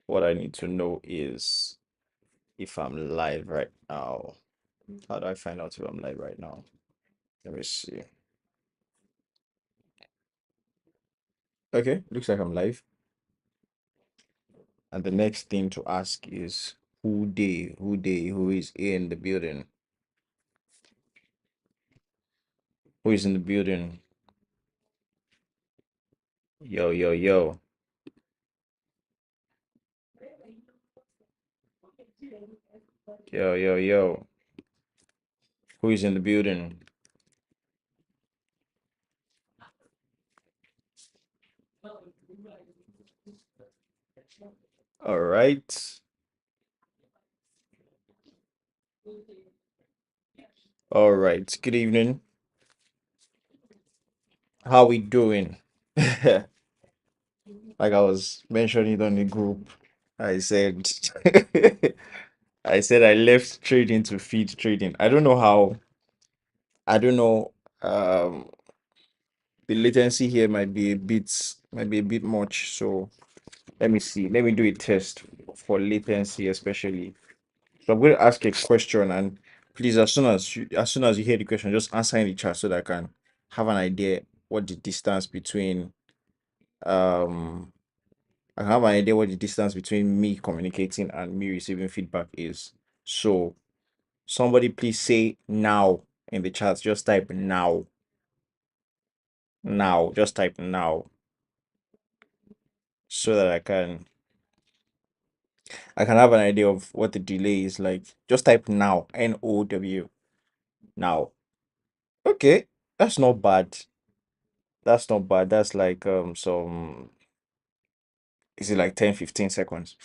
What I need to know is if I'm live right now. How do I find out if I'm live right now? Let me see. Okay, looks like I'm live. And the next thing to ask is who is in the building? Who is in the building? Yo, yo, yo. Yo, yo, yo. Who is in the building? All right. All right. Good evening. How we doing? Like I was mentioning on the group, I said I said I left trading to feed trading. I don't know how. I don't know. Um, the latency here might be a bit much. So let me see. Let me do a test for latency, especially. So I'm going to ask a question, and please, as soon as you hear the question, just answer in the chat so that I can have an idea what the distance between um I can have an idea what the distance between me communicating and me receiving feedback is. So somebody please say now in the chat. Just type now. Now. Just type now so that I can have an idea of what the delay is like. Just type now. NOW. Now. Okay. That's not bad. That's not bad. That's like some is it like 10, 15 seconds?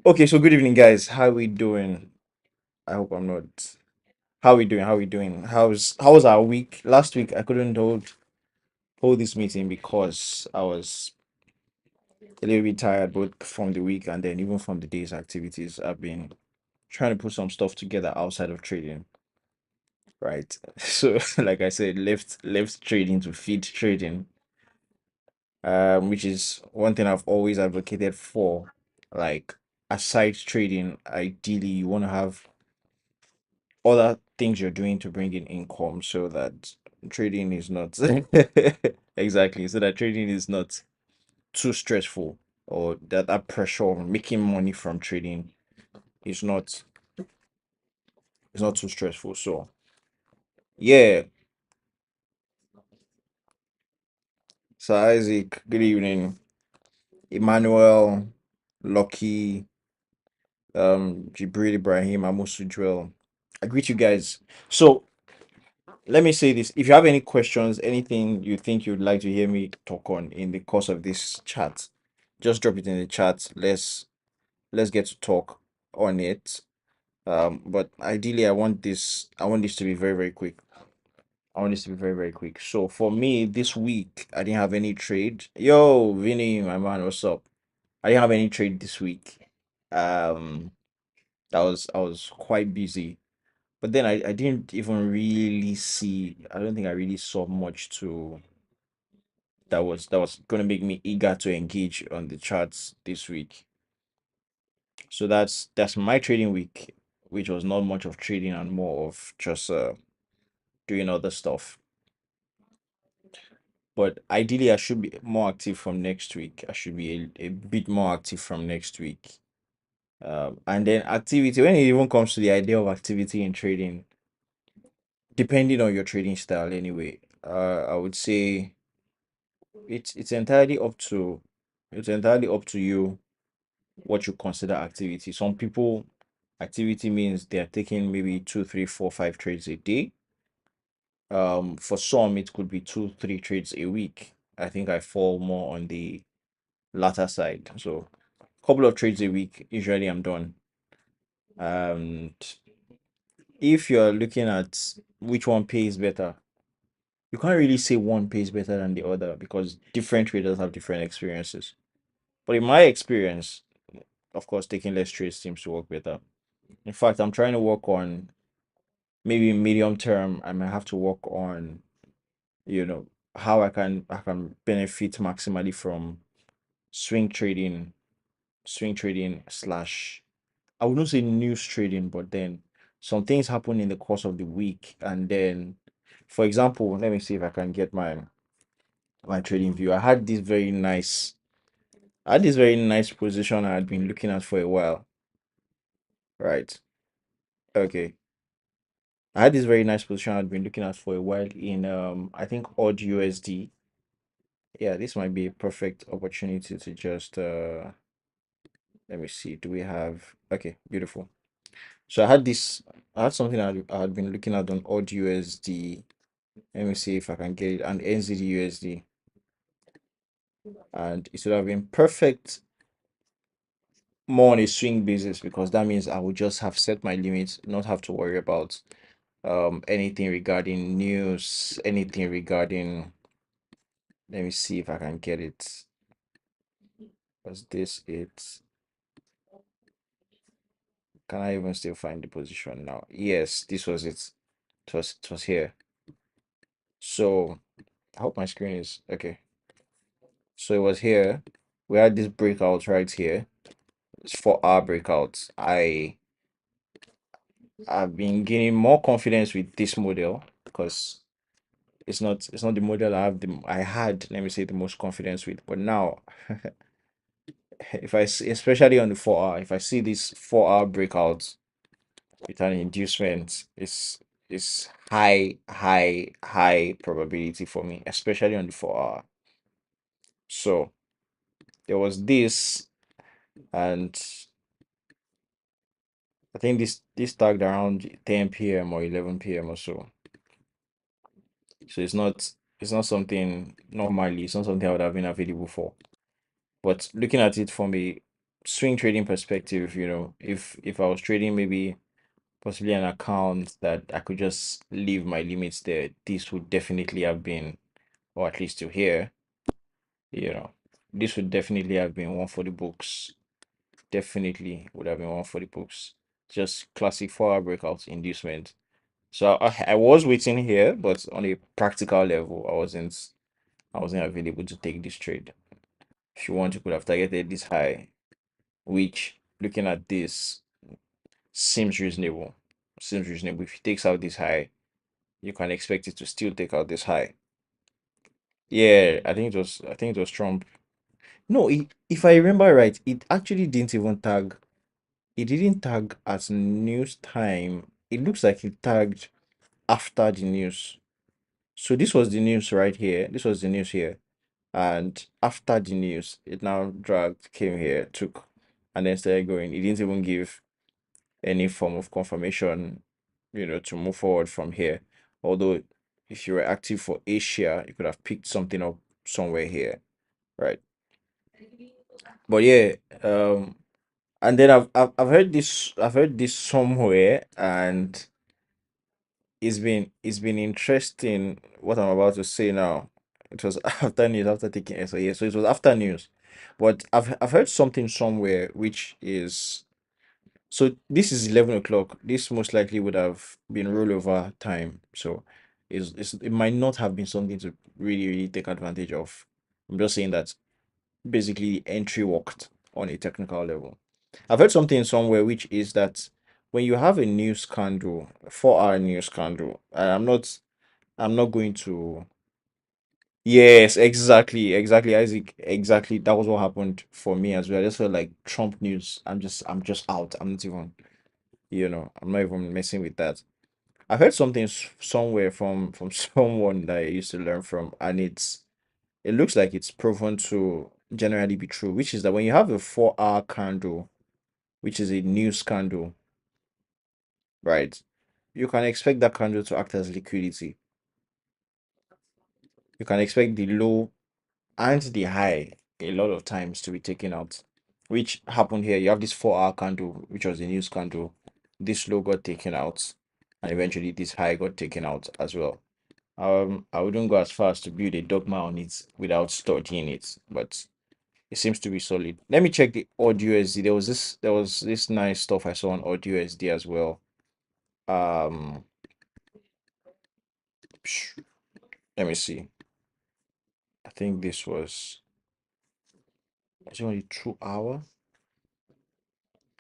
Okay, so good evening guys. How we doing? I hope I'm not how we doing? How we doing? How was our week? Last week I couldn't hold this meeting because I was a little bit tired both from the week and then even from the day's activities. I've been trying to put some stuff together outside of trading, right? So like I said, left trading to feed trading, which is one thing I've always advocated for. Like aside trading, ideally you want to have other things you're doing to bring in income so that trading is not exactly so that trading is not too stressful, or that pressure of making money from trading is not too stressful. So yeah. So Isaac, good evening. Emmanuel, Lucky, Jibril Ibrahim, Amusu Joel. I greet you guys. So let me say this. If you have any questions, anything you think you'd like to hear me talk on in the course of this chat, just drop it in the chat. Let's get to talk on it. But ideally I want this to be very, very quick. I want this to be very, very quick. So for me, this week I didn't have any trade. Yo, Vinny, my man, what's up? I didn't have any trade this week. Um, I was quite busy, but then I didn't even really see. I don't think I really saw much to that was gonna make me eager to engage on the charts this week. So that's my trading week, which was not much of trading and more of just doing other stuff. But ideally, I should be more active from next week. I should be a bit more active from next week. And then activity, when it even comes to the idea of activity in trading, depending on your trading style, anyway, I would say it's entirely up to you what you consider activity. Some people, activity means they're taking maybe two, three, four, five trades a day. For some, it could be two, three trades a week. I think I fall more on the latter side. So, couple of trades a week, usually I'm done. And if you're looking at which one pays better, you can't really say one pays better than the other because different traders have different experiences. But in my experience, of course, taking less trades seems to work better. In fact, I'm trying to work on maybe medium term. I might have to work on, you know, how I can benefit maximally from swing trading swing trading slash, I wouldn't say news trading, but then some things happen in the course of the week. And then, for example, let me see if I can get my trading view. I had this very nice position I had been looking at for a while, right? Okay. I had this very nice position I'd been looking at for a while in I think odd USD. Yeah, this might be a perfect opportunity to just let me see. Do we have okay, beautiful. So I had something I had been looking at on odd USD. Let me see if I can get it and NZD USD. And it should have been perfect more on a swing basis because that means I would just have set my limits, not have to worry about anything regarding news, anything regarding, let me see if I can get it. Was this it? Can I even still find the position now? Yes, this was it. It was here. So I hope my screen is okay. So it was here. We had this breakout right here. It's 4 hour breakout. I've been gaining more confidence with this model because it's not the model I had, let me say, the most confidence with. But now if especially on the 4 hour, if I see this 4 hour breakout with an inducement, it's high probability for me, especially on the 4 hour. So there was this, and I think this tagged around 10 p.m. or 11 p.m. or so. So it's not something normally, it's not something I would have been available for. But looking at it from a swing trading perspective, if I was trading maybe possibly an account that I could just leave my limits there, this would definitely have been, or at least to here, you know, this would definitely have been one for the books. Definitely would have been one for the books. Just classic 4 hour breakout inducement. So I was waiting here, but on a practical level, I wasn't available to take this trade. If you want, you could have targeted this high, which looking at this seems reasonable. Seems reasonable. If it takes out this high, you can expect it to still take out this high. Yeah, I think it was Trump. No, if I remember right, it actually didn't even tag. It didn't tag as news time. It looks like it tagged after the news. So this was the news right here. This was the news here. And after the news, it now dragged, came here, took, and then started going. It didn't even give any form of confirmation, to move forward from here. Although, if you were active for Asia, you could have picked something up somewhere here, right? But yeah, and then I've heard this somewhere, and it's been interesting what I'm about to say now. It was after news, after taking SIA, so it was after news. But I've heard something somewhere which is, so this is 11 o'clock. This most likely would have been rollover time. So it might not have been something to really, really take advantage of. I'm just saying that basically the entry worked on a technical level. I've heard something somewhere which is that when you have a news candle, a 4 hour news candle, and I'm not going to. Yes, exactly, Isaac. Exactly. That was what happened for me as well. I just felt like Trump news. I'm just out. I'm not even, I'm not even messing with that. I heard something somewhere from someone that I used to learn from, and it looks like it's proven to generally be true, which is that when you have a 4 hour candle, which is a news candle, right? You can expect that candle to act as liquidity. You can expect the low and the high a lot of times to be taken out, which happened here. You have this 4 hour candle, which was the news candle. This low got taken out, and eventually this high got taken out as well. I wouldn't go as far as to build a dogma on it without studying it, but it seems to be solid. Let me check the audio SD. There was this nice stuff I saw on audio SD as well. Um, let me see. I think this was only 2 hour.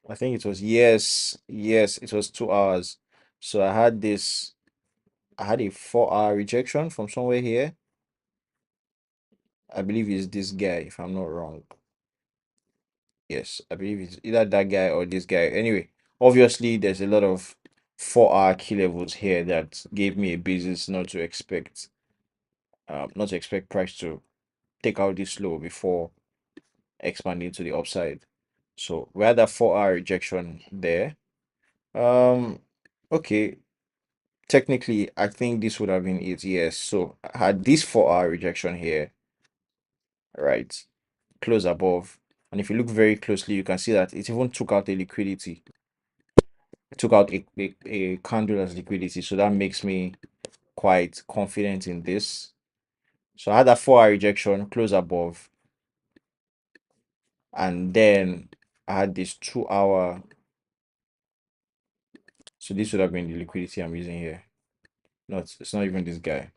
I think it was, yes, yes, it was 2 hours. So I had a 4 hour rejection from somewhere here. I believe it's this guy, if I'm not wrong. Yes, I believe it's either that guy or this guy. Anyway, obviously there's a lot of 4 hour key levels here that gave me a basis not to expect price to take out this low before expanding to the upside. So we had that 4 hour rejection there. Um, okay, technically I think this would have been it, yes. So I had this 4 hour rejection here, right? Close above. And if you look very closely, you can see that it even took out a liquidity. It took out a candle as liquidity. So that makes me quite confident in this. So I had that 4 hour rejection, close above, and then I had this 2 hour. So this would have been the liquidity I'm using here. No, it's not even this guy.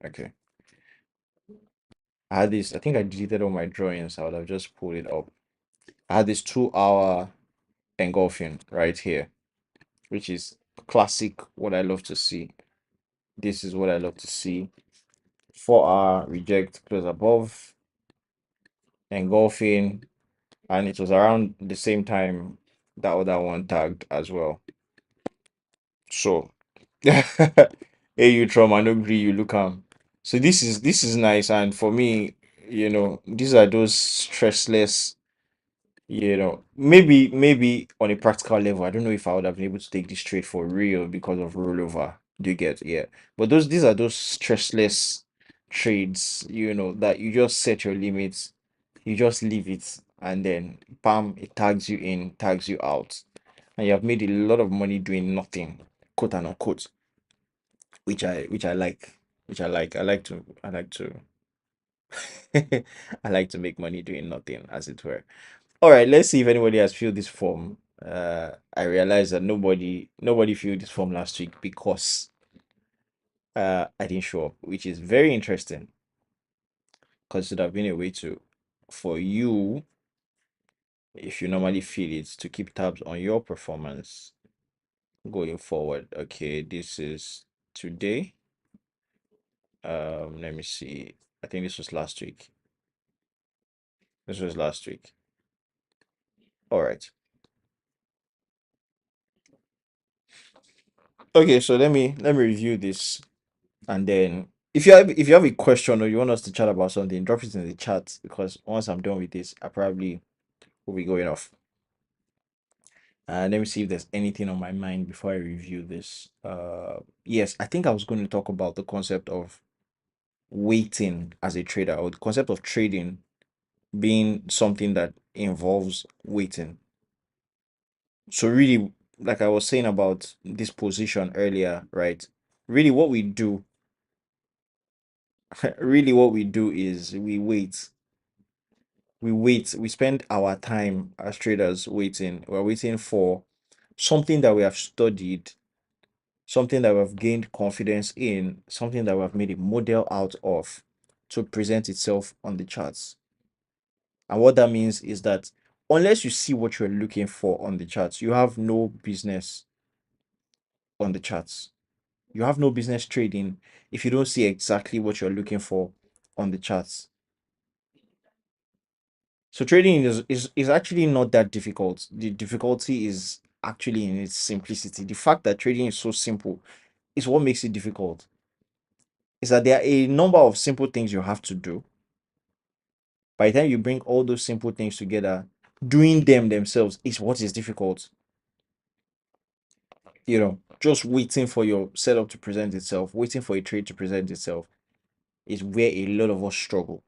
Okay. I had this, I think I deleted all my drawings. I would have just pulled it up. I had this 2 hour engulfing right here, which is classic what I love to see. This is what I love to see. 4 hour reject close above, engulfing, and it was around the same time that other one tagged as well. So hey you trauma no gree you look so this is nice, and for me, these are those stressless. Maybe on a practical level, I don't know if I would have been able to take this trade for real because of rollover. Do you get? Yeah. But these are those stressless trades, that you just set your limits, you just leave it, and then bam, it tags you in, tags you out, and you have made a lot of money doing nothing, quote and unquote, which I like, which I like. I like to I like to make money doing nothing, as it were. All right, let's see if anybody has filled this form. I realized that nobody filled this form last week because I didn't show up, which is very interesting because it would have been a way to for you, if you normally feel it, to keep tabs on your performance going forward. Okay, this is today. Let me see. I think this was last week. This was last week. All right. Okay, so let me review this. And then if you have a question or you want us to chat about something, drop it in the chat because once I'm done with this, I probably will be going off. And let me see if there's anything on my mind before I review this. Yes, I think I was going to talk about the concept of waiting as a trader, or the concept of trading being something that involves waiting. So really, like I was saying about this position earlier, right? Really what we do, really what we do is we wait, we spend our time as traders waiting. We're waiting for something that we have studied, something that we've gained confidence in, something that we've made a model out of to present itself on the charts. And what that means is that unless you see what you're looking for on the charts, you have no business on the charts. You have no business trading if you don't see exactly what you're looking for on the charts. So trading is actually not that difficult. The difficulty is actually in its simplicity. The fact that trading is so simple is what makes it difficult. Is that there are a number of simple things you have to do. By the time you bring all those simple things together, doing them themselves is what is difficult. Just waiting for your setup to present itself, waiting for a trade to present itself is where a lot of us struggle.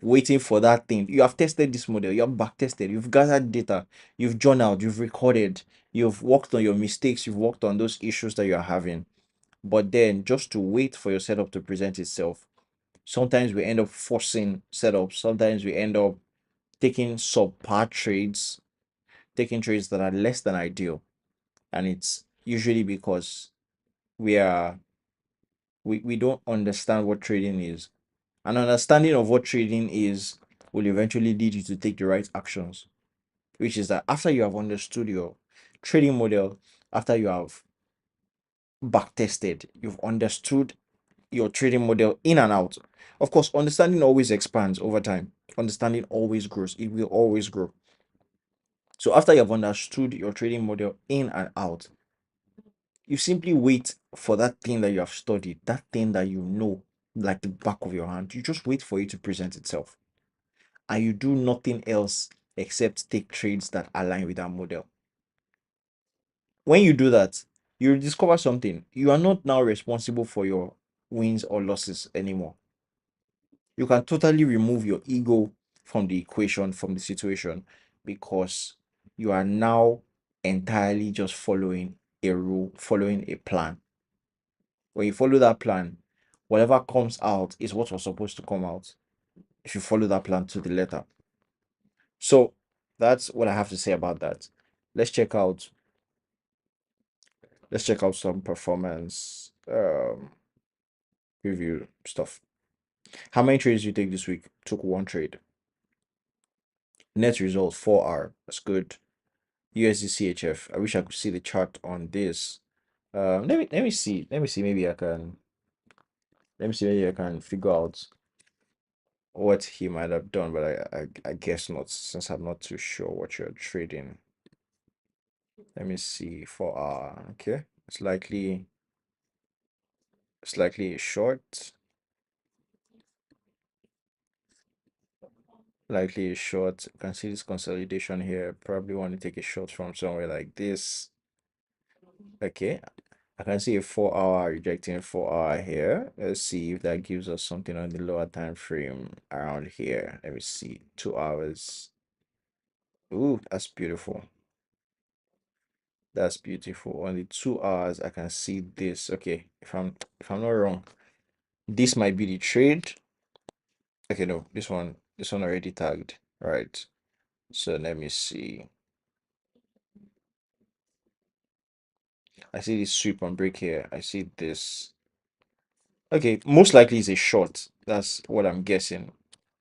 Waiting for that thing. You have tested this model, you have back tested, you've gathered data, you've journaled, you've recorded, you've worked on your mistakes, you've worked on those issues that you're having. But then just to wait for your setup to present itself, sometimes we end up forcing setups, sometimes we end up taking subpar trades, taking trades that are less than ideal. And it's usually because we are we don't understand what trading is. An understanding of what trading is will eventually lead you to take the right actions. which is that after you have understood your trading model, after you have back tested, you've understood your trading model in and out. Of course, understanding always expands over time. Understanding always grows. It will always grow. So after you have understood your trading model in and out, you simply wait for that thing that you have studied, that thing that you know like the back of your hand. You just wait for it to present itself. And you do nothing else except take trades that align with that model. When you do that, you discover something. You are not now responsible for your wins or losses anymore. You can totally remove your ego from the equation, from the situation, because you are now entirely just following a rule, following a plan. When you follow that plan, whatever comes out is what was supposed to come out if you follow that plan to the letter. So that's what I have to say about that. Let's check out let's check out some performance review stuff. How many trades you take this week? Took one trade. Net result 4R. That's good. USD CHF. I wish I could see the chart on this. Let me see. Let me see maybe I can figure out what he might have done, but I guess not, since I'm not too sure what you're trading. Let me see for okay. It's likely a short. Likely a short. You can see this consolidation here. Probably want to take a short from somewhere like this. Okay. I can see a 4 hour rejecting a 4 hour here. Let's see if that gives us something on the lower time frame around here. Let me see. 2 hours. Ooh, that's beautiful. That's beautiful. On the 2 hours, I can see this. Okay, if I'm not wrong, this might be the trade. Okay, no, this one already tagged. Right. So let me see. I see this sweep and break here. I see this. Okay, most likely it's a short. That's what I'm guessing.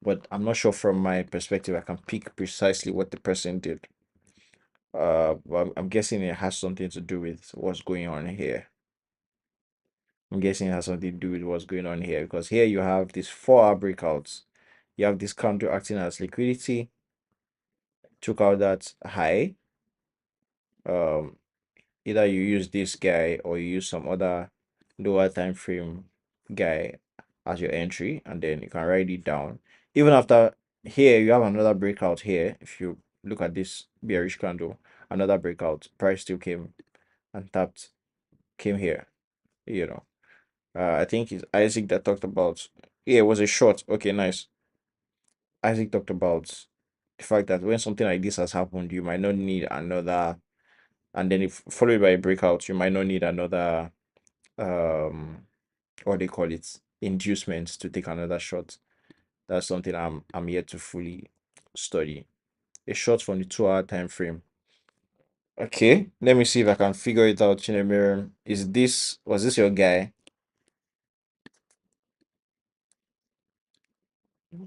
But I'm not sure from my perspective. I can pick precisely what the person did. But I'm guessing it has something to do with what's going on here. I'm guessing it has something to do with what's going on here, because here you have these 4 hour breakouts. You have this counter acting as liquidity, took out that high. Um, Either you use this guy or you use some other lower time frame guy as your entry, and then you can write it down. Even after here, you have another breakout here. If you look at this bearish candle, another breakout, price still came and tapped, came here, you know. I think it's Isaac that talked about, yeah, it was a short. Okay, nice. Isaac talked about the fact that when something like this has happened, you might not need another, and then if followed by a breakout, you might not need another what they call it, inducement to take another shot. That's something I'm yet to fully study. A shot from the 2 hour time frame. Okay, let me see if I can figure it out. Chinemere, was this your guy?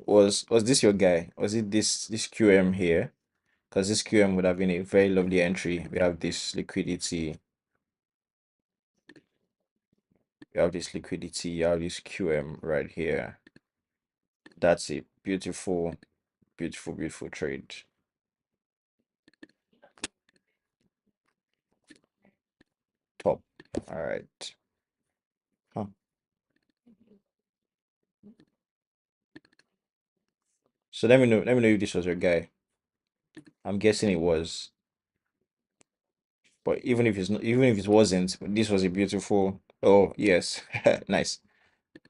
Was this your guy? Was it this QM here? Because this QM would have been a very lovely entry. We have this liquidity. You have this liquidity. You have this QM right here. That's a beautiful, beautiful, beautiful trade. Top. All right. Huh. So let me know if this was your guy. I'm guessing it was, but even if it's not, even if it wasn't, this was a beautiful. Oh yes, nice.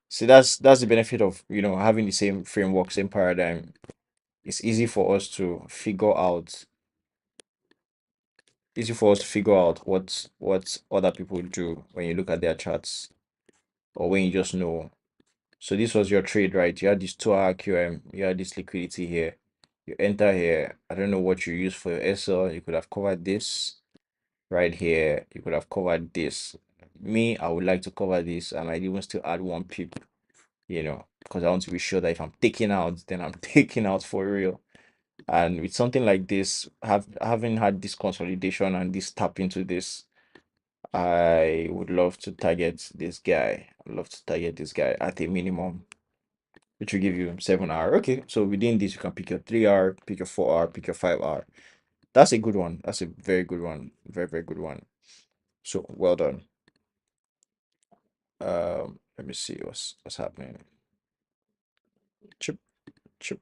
See, that's the benefit of having the same framework, same paradigm. It's easy for us to figure out what other people do when you look at their charts, or when you just know. So this was your trade, right? You had this 2 hour QM, you had this liquidity here. You enter here. I don't know what you use for your SL. You could have covered this right here. You could have covered this. Me, I would like to cover this. I might even still add one pip, because I want to be sure that if I'm taking out, then I'm taking out for real. And with something like this, having had this consolidation and this tap into this, I would love to target this guy. I'd love to target this guy at a minimum, which will give you 7 hour. Okay, so within this, you can pick your 3 hour, pick your 4 hour, pick your 5 hour. That's a good one. That's a very good one. Very, very good one. So well done. Let me see what's happening. Chip, chip.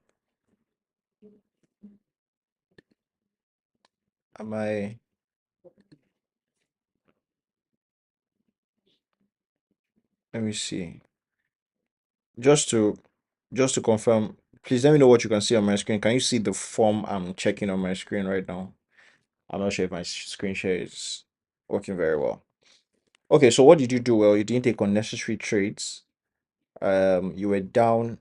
Am I? Let me see. Just to just to confirm, please let me know what you can see on my screen. Can you see the form I'm checking on my screen right now? I'm not sure if my screen share is working very well. Okay, so what did you do? Well, you didn't take unnecessary trades. You were down.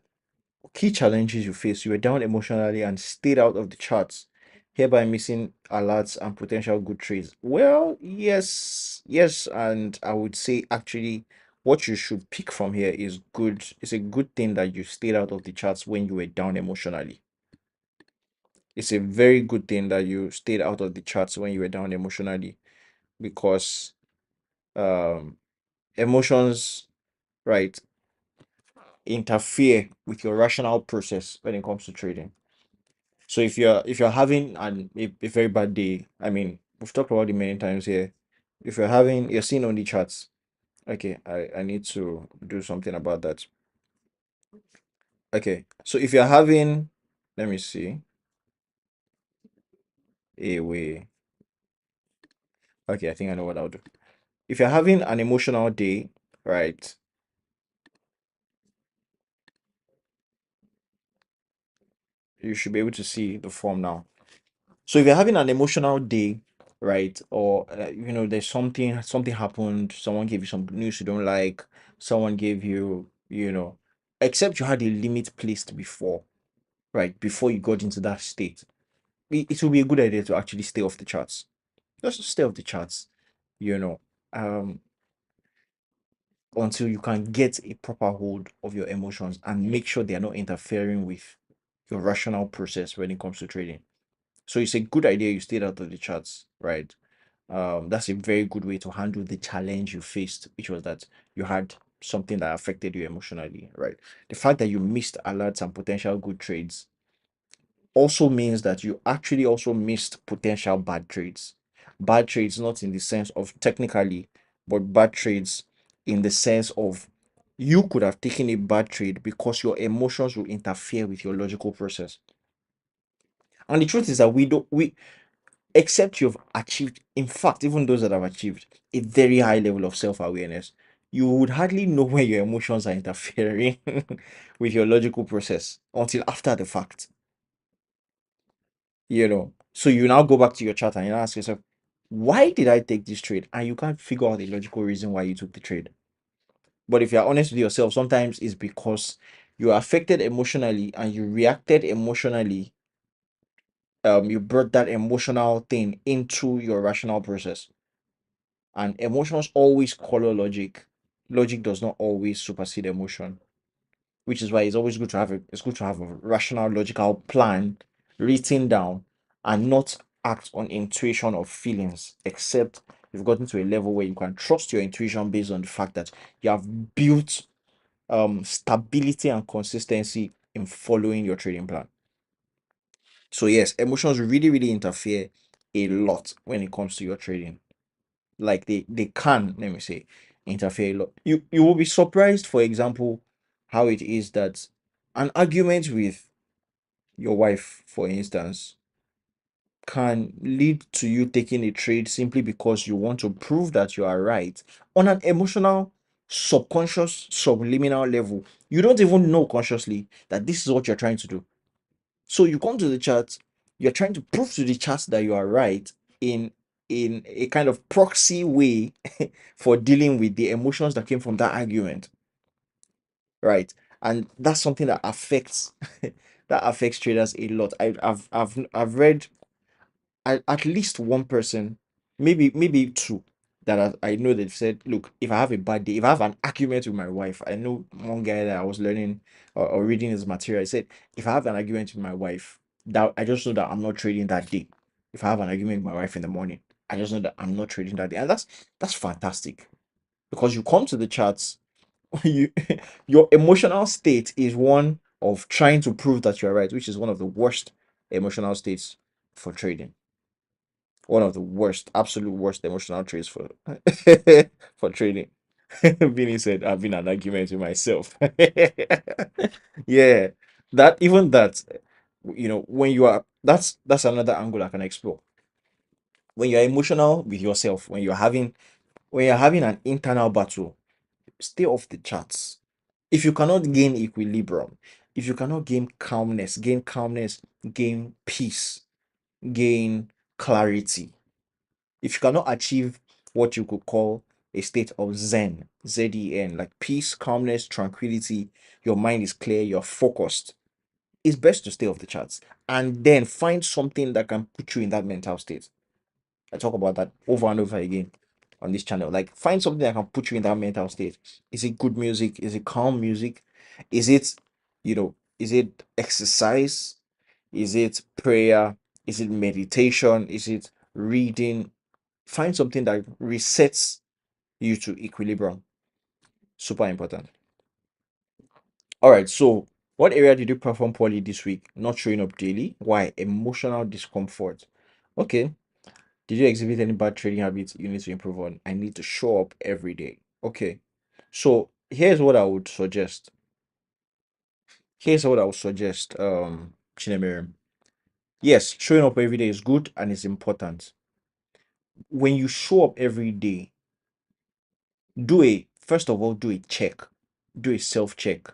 Key challenges you faced: you were down emotionally and stayed out of the charts, hereby missing alerts and potential good trades. Well, yes, yes, and I would say actually what you should pick from here is good. It's a good thing that you stayed out of the charts when you were down emotionally. It's a very good thing that you stayed out of the charts when you were down emotionally, because um emotions, right, interfere with your rational process when it comes to trading. So if you're having a very bad day, I mean, we've talked about it many times here. If you're seeing on the charts, okay, I need to do something about that. Okay, so if you're having, let me see, a way. Okay, I think I know what I'll do. If you're having an emotional day, right, you should be able to see the form now. So if you're having an emotional day, right, or there's something happened, someone gave you some news you don't like, someone gave you, except you had a limit placed before, right, before you got into that state, it will be a good idea to actually stay off the charts. Just stay off the charts, you know, um, until you can get a proper hold of your emotions and make sure they are not interfering with your rational process when it comes to trading. So it's a good idea you stayed out of the charts, right? That's a very good way to handle the challenge you faced, which was that you had something that affected you emotionally, right? The fact that you missed alerts and potential good trades also means that you actually also missed potential bad trades. Bad trades, not in the sense of technically, but bad trades in the sense of you could have taken a bad trade because your emotions will interfere with your logical process. And the truth is that we except you've achieved, in fact, even those that have achieved a very high level of self-awareness, you would hardly know when your emotions are interfering with your logical process until after the fact. So you now go back to your chart and you ask yourself, why did I take this trade? And you can't figure out the logical reason why you took the trade. But if you're honest with yourself, sometimes it's because you are affected emotionally and you reacted emotionally. You brought that emotional thing into your rational process. And emotions always color logic. Logic does not always supersede emotion, which is why it's good to have a rational, logical plan written down and not act on intuition or feelings, except you've gotten to a level where you can trust your intuition based on the fact that you have built stability and consistency in following your trading plan. So yes, emotions really, really interfere a lot when it comes to your trading. Like they can, let me say, interfere a lot. You will be surprised, for example, how it is that an argument with your wife, for instance, can lead to you taking a trade simply because you want to prove that you are right on an emotional, subconscious, subliminal level. You don't even know consciously that this is what you're trying to do. So you come to the chat, you're trying to prove to the chat that you are right in in a kind of proxy way for dealing with the emotions that came from that argument, right? And that's something that affects that affects traders a lot. I've read at least one person, maybe two, that I know they've said, look, if I have a bad day, if I have an argument with my wife, I know one guy that I was learning or reading his material. He said, if I have an argument with my wife, That I just know that I'm not trading that day. If I have an argument with my wife in the morning, I just know that I'm not trading that day. And that's fantastic. Because you come to the charts, you your emotional state is one of trying to prove that you're right, which is one of the worst emotional states for trading. One of the worst, absolute worst emotional traits for for trading. Vinny said, I've been in an argument with myself. Yeah, that even that, when you are that's another angle I can explore. When you're emotional with yourself, when you're having an internal battle, stay off the charts. If you cannot gain equilibrium, if you cannot gain calmness, gain peace, gain clarity, if you cannot achieve what you could call a state of Zen, Zen, like peace, calmness, tranquility, your mind is clear, you're focused, it's best to stay off the charts and then find something that can put you in that mental state. I talk about that over and over again on this channel. Like, find something that can put you in that mental state. Is it good music? Is it calm music? Is it, is it exercise? Is it prayer? Is it meditation? Is it reading? Find something that resets you to equilibrium. Super important. All right. So, what area did you perform poorly this week? Not showing up daily. Why? Emotional discomfort. Okay. Did you exhibit any bad trading habits you need to improve on? I need to show up every day. Okay. So here's what I would suggest. Chinemere. Yes, showing up every day is good and it's important. When you show up every day, first of all, do a check. Do a self-check.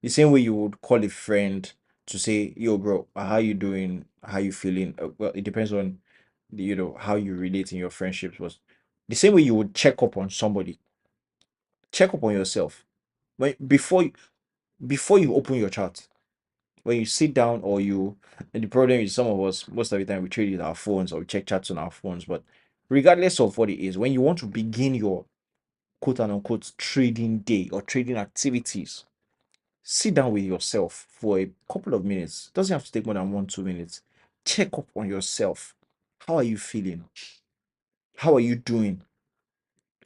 The same way you would call a friend to say, yo, bro, how you doing? How you feeling? Well, it depends on how you relate in your friendships. Was the same way you would check up on yourself when before you open your chart. When you sit down, and the problem is, some of us, most of the time, we trade with our phones or we check chats on our phones. But regardless of what it is, when you want to begin your quote unquote trading day or trading activities, sit down with yourself for a couple of minutes. Doesn't have to take more than 1 2 minutes. Check up on yourself. How are you feeling? How are you doing?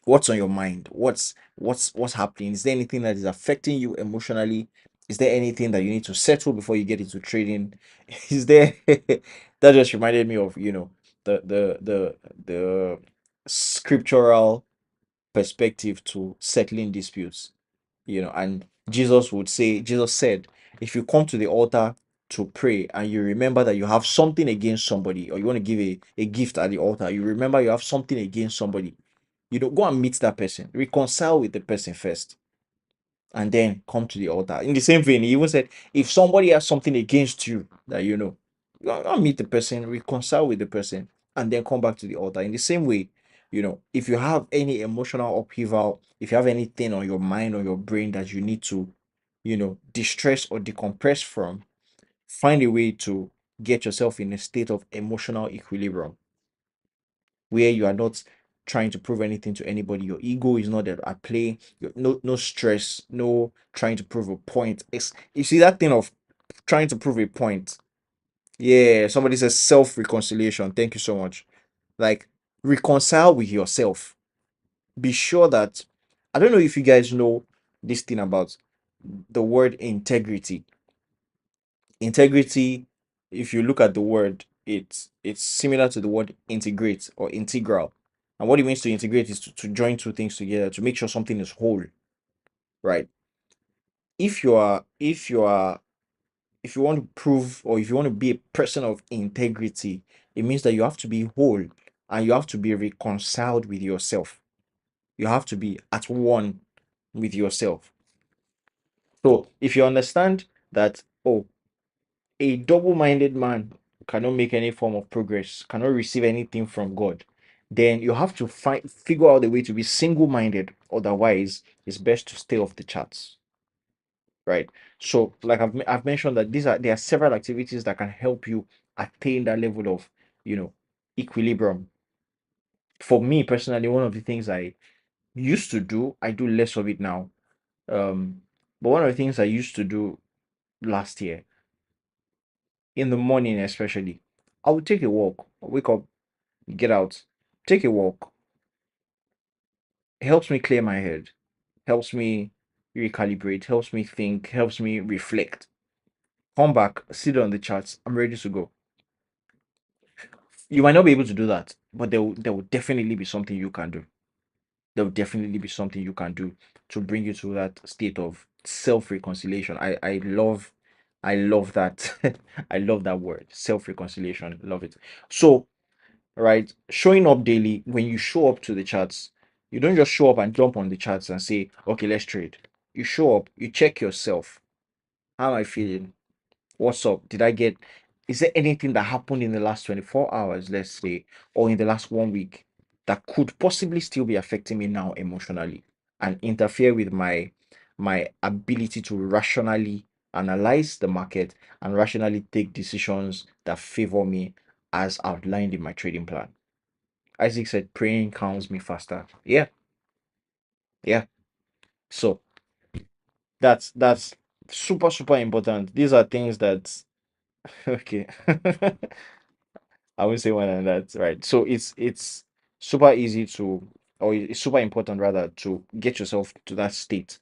What's on your mind? What's happening? Is there anything that is affecting you emotionally? Is there anything that you need to settle before you get into trading? Is there that just reminded me of, the scriptural perspective to settling disputes. And Jesus said, if you come to the altar to pray and you remember that you have something against somebody, or you want to give a gift at the altar, you remember you have something against somebody, go and meet that person, reconcile with the person first, and then come to the altar. In the same vein, he even said, if somebody has something against you that go and meet the person, reconcile with the person, and then come back to the altar. In the same way, if you have any emotional upheaval, if you have anything on your mind or your brain that you need to, distress or decompress from, find a way to get yourself in a state of emotional equilibrium where you are not trying to prove anything to anybody. Your ego is not at play. No stress, no trying to prove a point. You see that thing of trying to prove a point. Yeah, somebody says self-reconciliation. Thank you so much. Like, reconcile with yourself. Be sure that I don't know if you guys know this thing about the word integrity. Integrity, if you look at the word, it's similar to the word integrate or integral. And what it means to integrate is to join two things together to make sure something is whole, right? If you want to prove, or if you want to be a person of integrity, it means that you have to be whole and you have to be reconciled with yourself. You have to be at one with yourself. So if you understand that, oh, a double-minded man cannot make any form of progress, cannot receive anything from God, then you have to figure out a way to be single-minded. Otherwise, it's best to stay off the charts, right? So, like I've mentioned, that there are several activities that can help you attain that level of, equilibrium. For me personally, one of the things I used to do, I do less of it now. But one of the things I used to do last year in the morning, especially, I would take a walk. Wake up, get out, take a walk. It helps me clear my head, helps me recalibrate, helps me think, helps me reflect. Come back, sit on the charts. I'm ready to go. You might not be able to do that, but there will definitely be something you can do. There will definitely be something you can do to bring you to that state of self-reconciliation. I love that. I love that word, self-reconciliation. Love it. So, right, showing up daily, when you show up to the charts, you don't just show up and jump on the charts and say, okay, let's trade. You show up, you check yourself. How am I feeling? What's up? Is there anything that happened in the last 24 hours, let's say, or in the last 1 week that could possibly still be affecting me now emotionally and interfere with my ability to rationally analyze the market and rationally take decisions that favor me as outlined in my trading plan? Isaac said praying calms me faster. Yeah, yeah. So that's super, super important. These are things that okay. I would say one and that's right. So it's super easy to, or it's super important rather, to get yourself to that state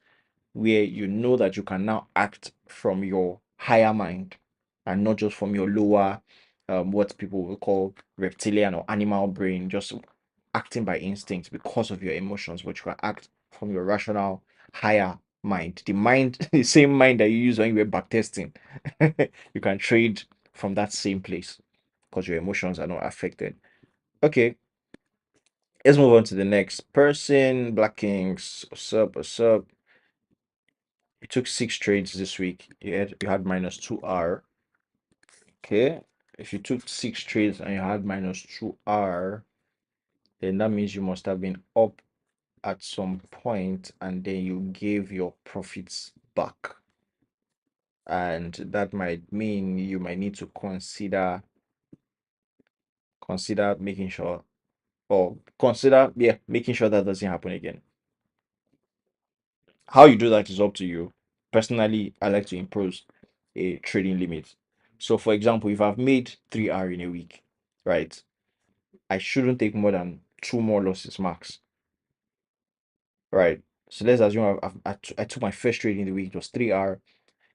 where you know that you can now act from your higher mind and not just from your lower, what people will call reptilian or animal brain, just acting by instinct because of your emotions, but you can act from your rational higher mind, the mind, the same mind that you use when you were backtesting. You can trade from that same place because your emotions are not affected. Okay, let's move on to the next person. Black Kings, what's up? What's up? You took 6 trades this week. You had -2R. Okay, if you took 6 trades and you had -2R, then that means you must have been up at some point and then you gave your profits back. And that might mean you might need to consider making sure, or consider, yeah, making sure that doesn't happen again. How you do that is up to you. Personally, I like to impose a trading limit. So, for example, if I've made 3R in a week, right, I shouldn't take more than two more losses max, right? So let's assume I took my first trade in the week, it was 3R.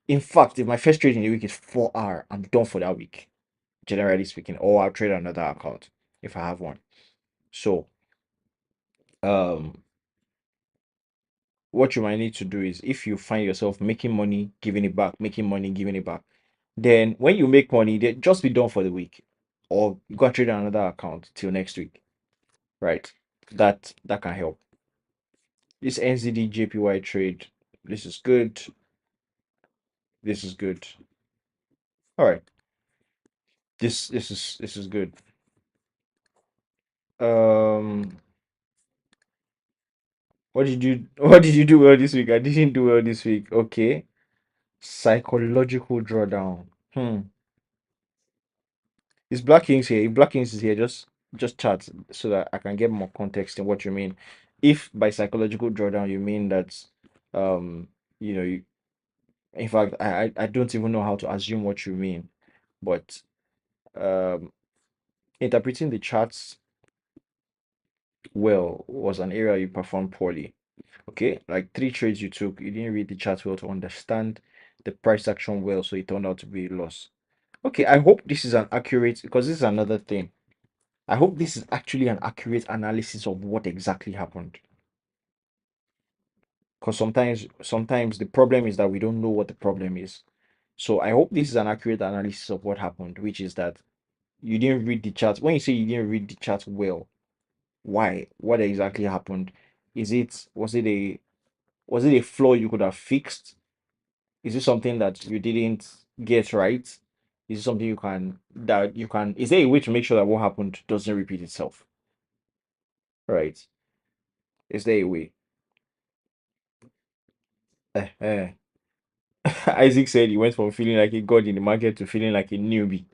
In fact, if my first trade in the week is 4R, I'm done for that week, generally speaking, or I'll trade another account if I have one. So, um, what you might need to do is, if you find yourself making money, giving it back, making money, giving it back, then when you make money, they just be done for the week, or you go and trade on another account till next week, right? That can help. This NZD JPY trade, this is good. This is good. All right. This is good. Um, what did you do well this week? I didn't do well this week. Okay. Psychological drawdown. Is Black Kings here? If Black Kings is here, just chat so that I can get more context in what you mean. If by psychological drawdown you mean that, um, in fact, I don't even know how to assume what you mean, but um, interpreting the charts well was an area you performed poorly. Okay, like 3 trades you took, you didn't read the chart well to understand the price action well, so it turned out to be a loss. Okay, I hope this is an accurate, because this is another thing. I hope this is actually an accurate analysis of what exactly happened. Because sometimes the problem is that we don't know what the problem is. So I hope this is an accurate analysis of what happened, which is that you didn't read the chart. When you say you didn't read the chart well, why? What exactly happened? Was it a flaw you could have fixed? Is it something that you didn't get right? Is it something that you can is there a way to make sure that what happened doesn't repeat itself? Right. Is there a way? Eh. Isaac said he went from feeling like a god in the market to feeling like a newbie.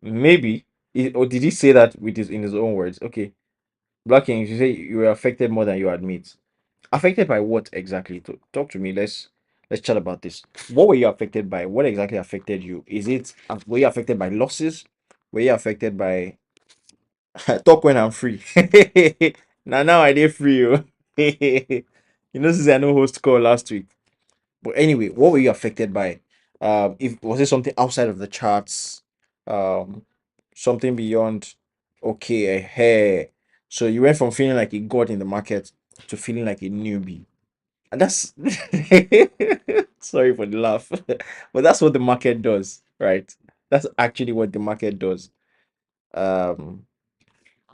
Maybe. Or did he say that in his own words? Okay. Black King, you say you were affected more than you admit. Affected by what exactly? Talk to me. Let's chat about this. What were you affected by? What exactly affected you? Is it were you affected by losses? Were you affected by talk when I'm free? Now I did free you. Since I know host call last week. But anyway, what were you affected by? If was it something outside of the charts? Um, something beyond okay, a hair. So you went from feeling like a god in the market to feeling like a newbie. And that's sorry for the laugh, but that's what the market does, right? That's actually what the market does. Um,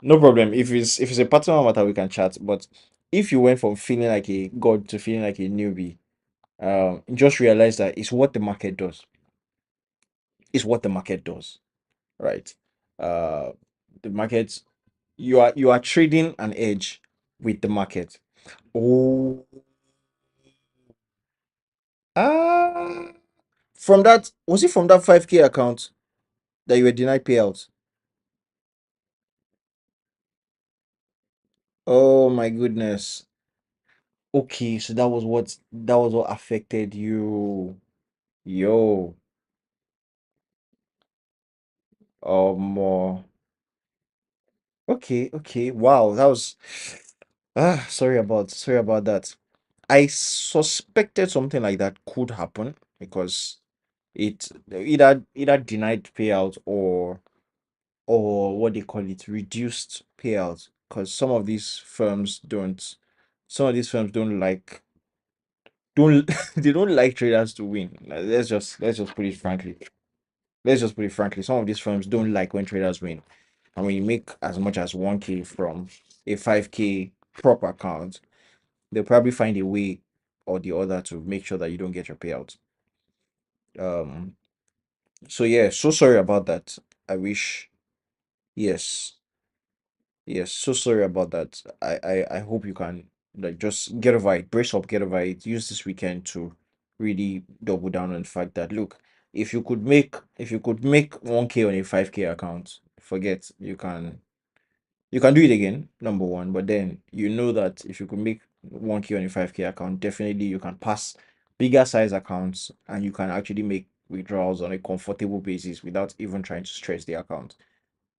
no problem. If it's a personal matter, we can chat. But if you went from feeling like a god to feeling like a newbie, just realize that it's what the market does. It's what the market does, right? Uh, the market, you are trading an edge with the market. Oh, ah, from that was it from that 5K account that you were denied payouts? Oh my goodness. Okay, so that was what affected you. Yo, more. Okay, okay. Wow, that was sorry about that. I suspected something like that could happen because it either denied payout or what they call it reduced payout because some of these firms don't they don't like traders to win. Like, let's just put it frankly. Let's just put it frankly. Some of these firms don't like when traders win. And when you make as much as 1K from a 5K prop account, they'll probably find a way or the other to make sure that you don't get your payout. Um so yeah, so sorry about that. I wish yes. Yes, so sorry about that. I hope you can like just get over it, brace up, get over it. Use this weekend to really double down on the fact that look, if you could make 1K on a 5K account, forget you can do it again, number one. But then you know that if you could make 1K on a 5K account, definitely you can pass bigger size accounts and you can actually make withdrawals on a comfortable basis without even trying to stress the account.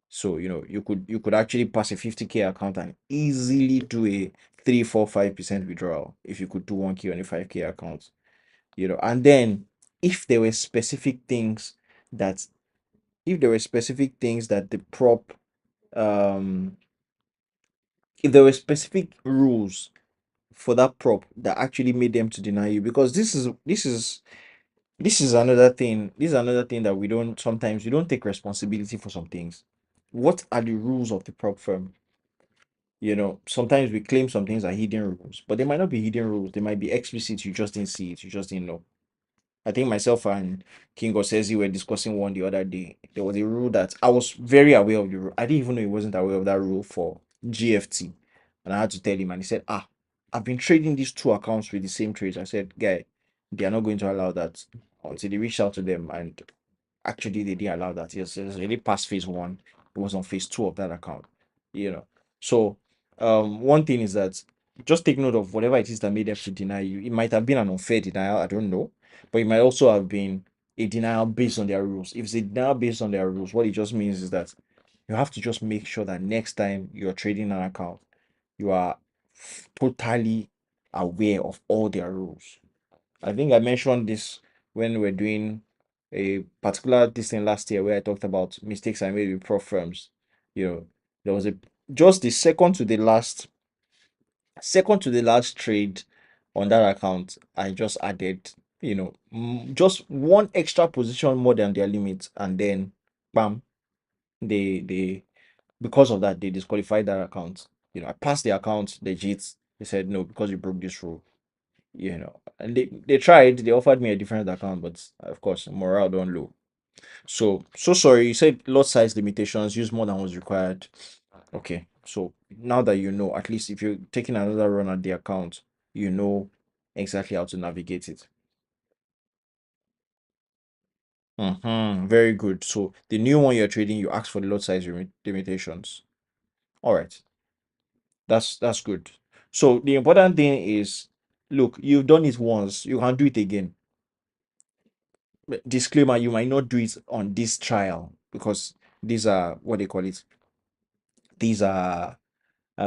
So you could actually pass a 50K account and easily do a 3, 4, 5% withdrawal if you could do 1K on a 5K account. And then if there were specific things that if there were specific things that the prop um if there were specific rules for that prop that actually made them to deny you, because this is another thing. This is another thing that we don't take responsibility for some things. What are the rules of the prop firm? Sometimes we claim some things are hidden rules, but they might not be hidden rules. They might be explicit. You just didn't see it. You just didn't know. I think myself and King Osezi were discussing one the other day. There was a rule that I was very aware of the rule. I didn't even know he wasn't aware of that rule for GFT. And I had to tell him, and he said, I've been trading these two accounts with the same trades. I said, guy, they are not going to allow that until they reach out to them. And actually, they didn't allow that. Yes, it's already past phase one. It was on phase two of that account. You know. So one thing is that just take note of whatever it is that made them to deny you. It might have been an unfair denial, I don't know, but it might also have been a denial based on their rules. If it's a denial based on their rules, what it just means is that you have to just make sure that next time you're trading an account, you are totally aware of all their rules. I think I mentioned this when we are doing a particular this thing last year where I talked about mistakes I made with prop firms. You know, there was a just the second to the last trade on that account. I just added, just one extra position more than their limit, and then bam, they because of that they disqualified that account. I passed the account legit. They said no because you broke this rule. And they tried. They offered me a different account, but of course morale don't low. So sorry. You said lot size limitations, use more than was required. Okay, so now that you know, at least if you're taking another run at the account, you know exactly how to navigate it. Very good. So the new one you're trading, you ask for the lot size limitations. All right, that's good. So the important thing is Look, you've done it once, you can do it again. Disclaimer, you might not do it on this trial because these are what they call it. These are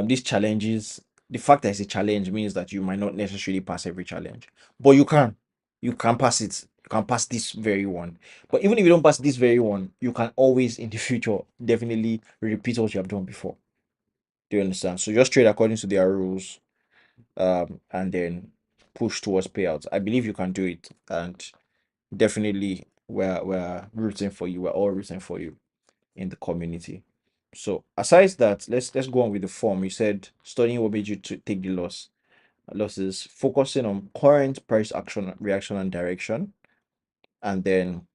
these challenges. The fact that it's a challenge means that you might not necessarily pass every challenge, but you can pass it. You can pass this very one. But even if you don't pass this very one, you can always in the future definitely repeat what you have done before. Do you understand? So just trade according to their rules, and then push towards payouts. I believe you can do it, and definitely we're rooting for you. We're all rooting for you in the community. So aside that, let's go on with the form. You said studying what made you to take the losses, focusing on current price action, reaction, and direction, and then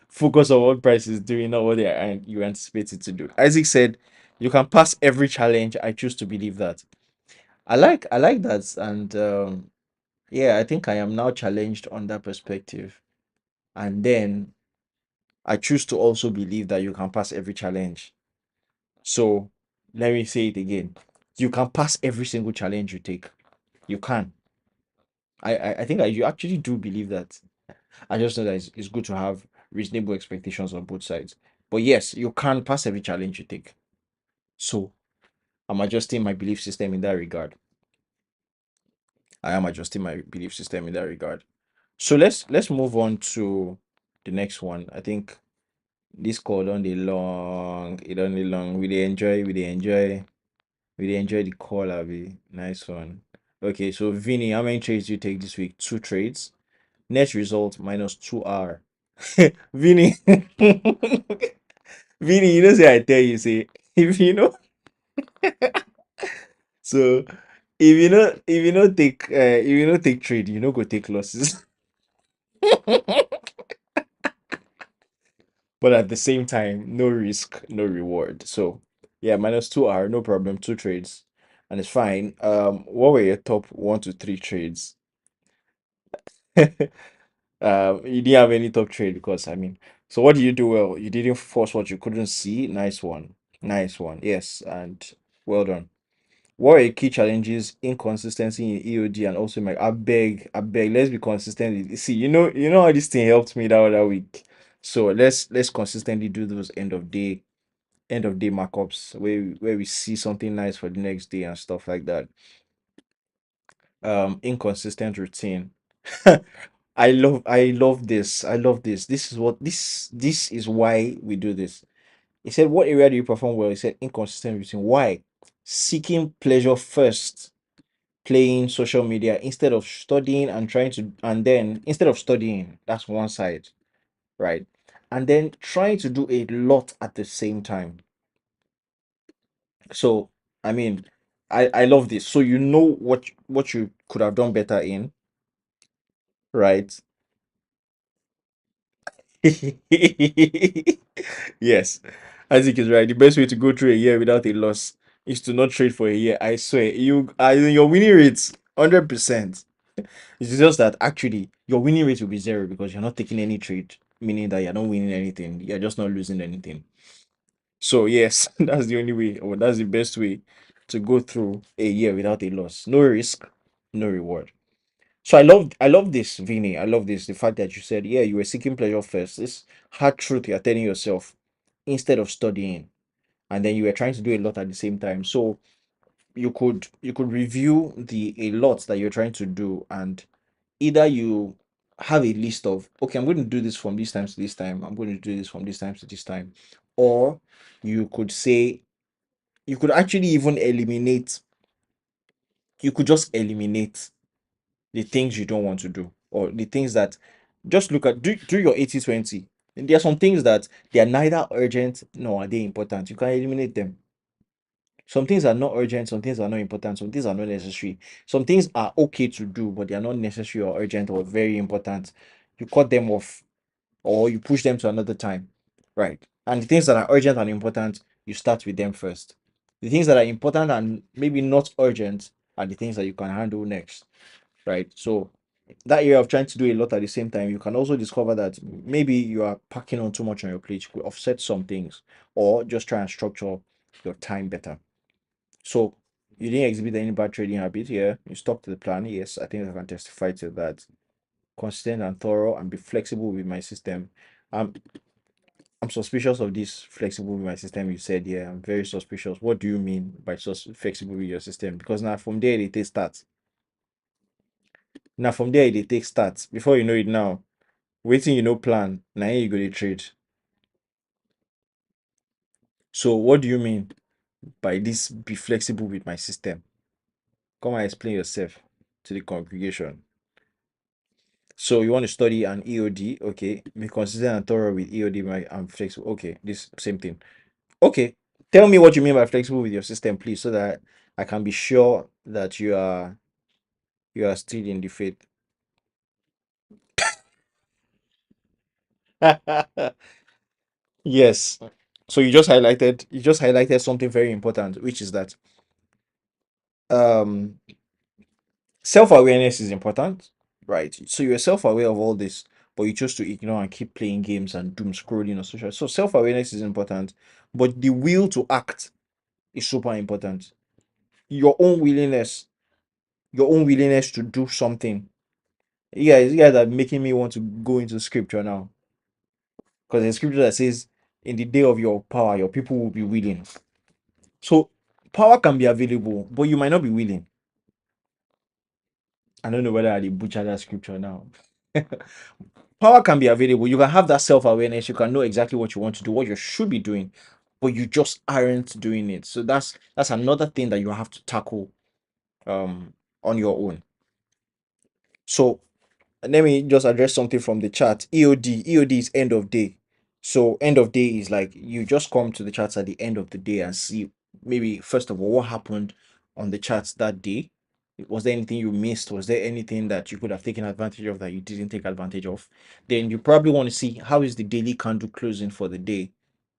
focus on what price is doing, not what you anticipate it to do. Isaac said, "You can pass every challenge." I choose to believe that. I like that, and yeah, I think I am now challenged on that perspective, and then I choose to also believe that you can pass every challenge. So let me say it again. You can pass every single challenge you take. You can. I think you actually do believe that. I just know that it's good to have reasonable expectations on both sides. But yes, you can pass every challenge you take. So I'm adjusting my belief system in that regard. I am adjusting my belief system in that regard. So let's move on to the next one. I think this call on the long, it on the long. We dey enjoy the call, Abby. Nice one. Okay, so Vinny, how many trades do you take this week? Two trades. Net result minus 2 hour. Vinny, Vinny, you know say I tell you say if you know so if you know take trade, you know go take losses. But at the same time, no risk, no reward. So yeah, minus 2 hour, no problem, two trades. And it's fine. What were your top 1 to 3 trades? You didn't have any top trade because I mean, so what did you do well? You didn't force what you couldn't see. Nice one. Nice one. Yes, and well done. What are your key challenges? Inconsistency in EOD and also my I beg, let's be consistent. See, you know how this thing helped me that other week. So let's consistently do those end of day markups where we see something nice for the next day and stuff like that. Inconsistent routine. I love this. I love this. This is why we do this. He said, what area do you perform well? He said inconsistent routine. Why? Seeking pleasure first, playing social media instead of studying and trying to, and then instead of studying, that's one side, right? And then trying to do a lot at the same time. So I mean, I love this. So you know what you could have done better in, right? Yes, Isaac is right. The best way to go through a year without a loss is to not trade for a year. I swear, you are your winning rates 100%. It's just that actually your winning rate will be zero because you're not taking any trade, meaning that you're not winning anything. You're just not losing anything. So yes, that's the only way, or that's the best way to go through a year without a loss. No risk, no reward. So I love this, Vinny. I love this. The fact that you said, yeah, you were seeking pleasure first. This hard truth you're telling yourself instead of studying. And then you were trying to do a lot at the same time. So you could review the a lot that you're trying to do, and either you have a list of, okay, I'm going to do this from this time to this time, I'm going to do this from this time to this time. Or you could say, you could actually even eliminate, you could just eliminate the things you don't want to do, or the things that, just look at, do your 80/20. There are some things that they are neither urgent nor are they important. You can eliminate them. Some things are not urgent, some things are not important, some things are not necessary. Some things are okay to do, but they are not necessary or urgent or very important. You cut them off or you push them to another time. Right. And the things that are urgent and important, you start with them first. The things that are important and maybe not urgent are the things that you can handle next. Right. So that area of trying to do a lot at the same time, you can also discover that maybe you are packing on too much on your plate. You could offset some things or just try and structure your time better. So You didn't exhibit any bad trading habit. Yeah, you stuck to the plan. Yes, I think I can testify to that. Consistent and thorough, and be flexible with my system. Um, I'm suspicious of this flexible with my system. You said, yeah, I'm very suspicious. What do you mean by flexible with your system? Because now from there they take start. Now from there they take start. Before you know it now, waiting you know plan. Now you go to trade. So what do you mean by this be flexible with my system? Come and explain yourself to the congregation. So you want to study an EOD, okay? Be consistent and thorough with EOD. I'm flexible. Okay, this same thing. Okay, tell me what you mean by flexible with your system, please, so that I can be sure that you are still in the faith. Yes. So you just highlighted something very important, which is that um self-awareness is important, right? So you're self-aware of all this, but you chose to ignore and keep playing games and doom scrolling on social. So self-awareness is important, but the will to act is super important. Your own willingness, your own willingness to do something. You guys are making me want to go into scripture now. Because there's scripture that says, in the day of your power, your people will be willing. So power can be available, but you might not be willing. I don't know whether I did butcher that scripture now. Power can be available. You can have that self-awareness. You can know exactly what you want to do, what you should be doing, but you just aren't doing it. So that's another thing that you have to tackle on your own. So let me just address something from the chat. EOD is end of day. So end of day is like you just come to the charts at the end of the day and see maybe first of all what happened on the charts that day. Was there anything you missed? Was there anything that you could have taken advantage of that you didn't take advantage of? Then you probably want to see how is the daily candle closing for the day,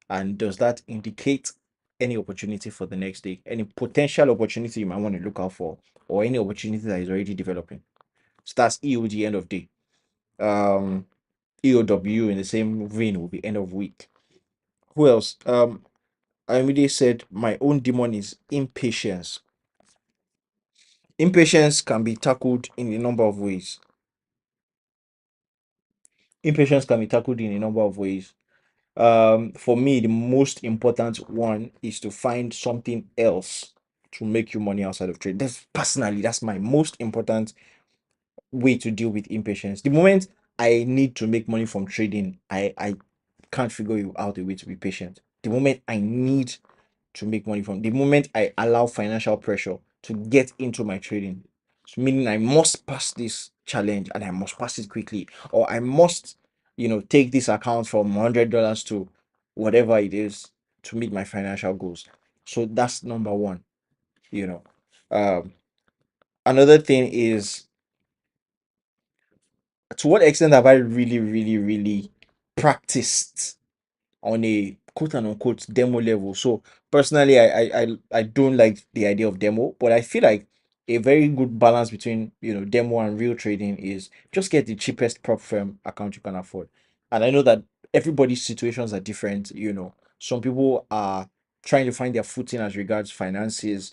and does that indicate any opportunity for the next day, any potential opportunity you might want to look out for, or any opportunity that is already developing. So that's EOD end of day. um EOW in the same vein will be end of week. Who else? Amide said my own demon is impatience. Impatience can be tackled in a number of ways. Impatience can be tackled in a number of ways. For me, the most important one is to find something else to make you money outside of trade. That's my most important way to deal with impatience. The moment I need to make money from trading, I can't figure out a way to be patient. The moment I need to make money from, the moment I allow financial pressure to get into my trading, so meaning I must pass this challenge and I must pass it quickly, or I must, take this account from $100 to whatever it is to meet my financial goals. So that's number one. You know, um, another thing is, to what extent have I really, really, really practiced on a quote and unquote demo level? So personally, I don't like the idea of demo, but I feel like a very good balance between demo and real trading is just get the cheapest prop firm account you can afford. And I know that everybody's situations are different. Some people are trying to find their footing as regards finances.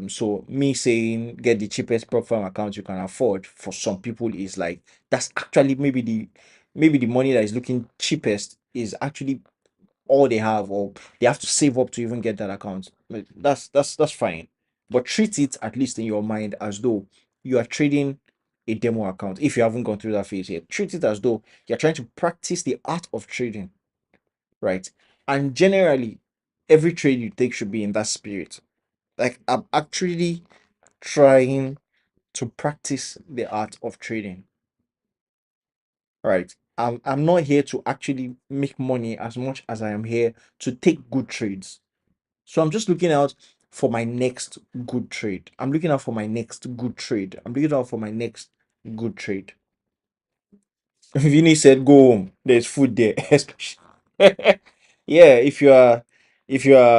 So me saying get the cheapest prop firm account you can afford for some people is like, that's actually maybe the money that is looking cheapest is actually all they have, or they have to save up to even get that account. Like, that's fine. But treat it, at least in your mind, as though you are trading a demo account. If you haven't gone through that phase yet, treat it as though you're trying to practice the art of trading, right? And generally, every trade you take should be in that spirit. Like, I'm actually trying to practice the art of trading, right? I'm not here to actually make money as much as I am here to take good trades. So I'm just looking out for my next good trade. I'm looking out for my next good trade. I'm looking out for my next good trade. Vinny said, "Go home. There's food there." Especially, yeah. If you are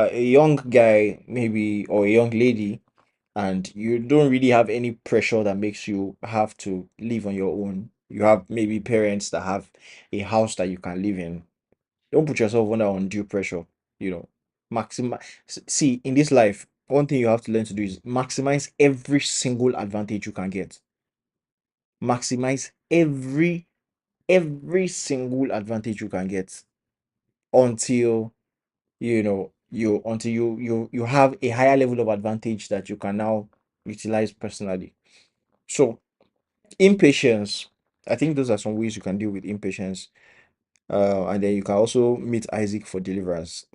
a young guy, maybe, or a young lady, and you don't really have any pressure that makes you have to live on your own. You have maybe parents that have a house that you can live in. Don't put yourself under undue pressure. You know, maximize. See, in this life, one thing you have to learn to do is maximize every single advantage you can get. Maximize every single advantage you can get until you have a higher level of advantage that you can now utilize personally. So impatience, I think those are some ways you can deal with impatience. And then you can also meet Isaac for deliverance.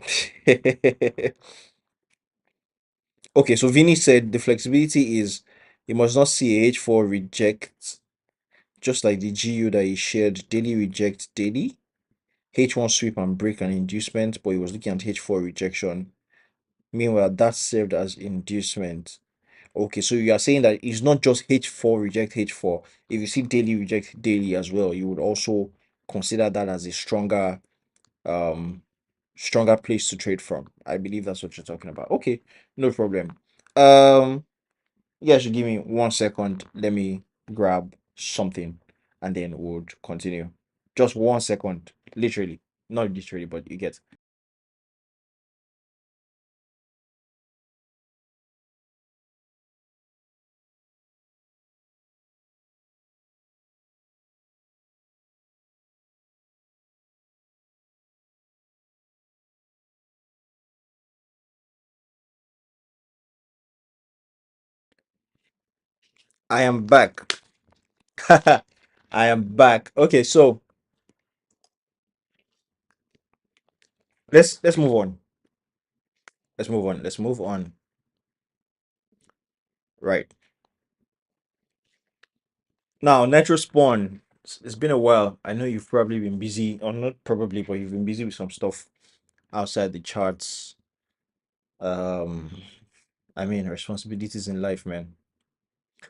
Okay, so Vinny said the flexibility is you must not see a H4 reject, just like the GU that he shared, daily reject daily, H1 sweep and break an inducement, but he was looking at H4 rejection. Meanwhile, that served as inducement. Okay, so you are saying that it's not just H4 reject H4. If you see daily reject daily as well, you would also consider that as a um stronger place to trade from. I believe that's what you're talking about. Okay, no problem. Um yeah, should give me 1 second. Let me grab something and then we'll continue. Just 1 second. Literally. Not literally, but you get. I am back. I am back. Okay, so let's move on. Let's move on. Let's move on. Right. Now, Nitro Spawn. It's been a while. I know you've probably been busy, or not probably, but you've been busy with some stuff outside the charts. Um, I mean, responsibilities in life, man.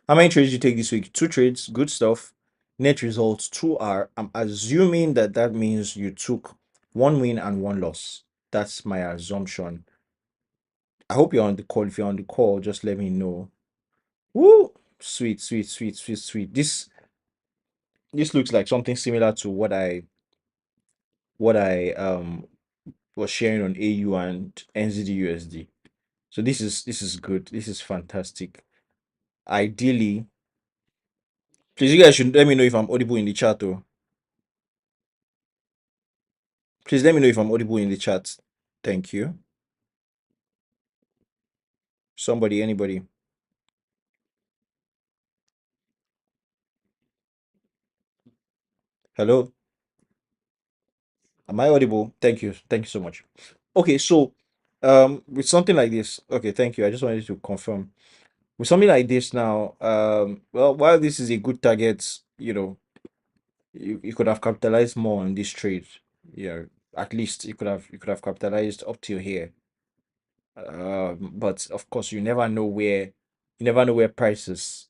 How many trades you take this week? Two trades, good stuff. Net results 2R. I'm assuming that that means you took one win and one loss. That's my assumption. I hope you're on the call. If you're on the call, just let me know. Woo! Sweet, sweet, sweet, sweet, sweet. This looks like something similar to what I was sharing on AU and NZD USD. So this is good. This is fantastic. Ideally, please you guys should let me know if I'm audible in the chat though. Please let me know if I'm audible in the chat. Thank you. Somebody, anybody. Hello? Am I audible? Thank you. Thank you so much. Okay, so with something like this, okay, thank you. I just wanted to confirm. With something like this now, well, while this is a good target, you could have capitalized more on this trade. At least you could have capitalized up till here. But of course you never know where prices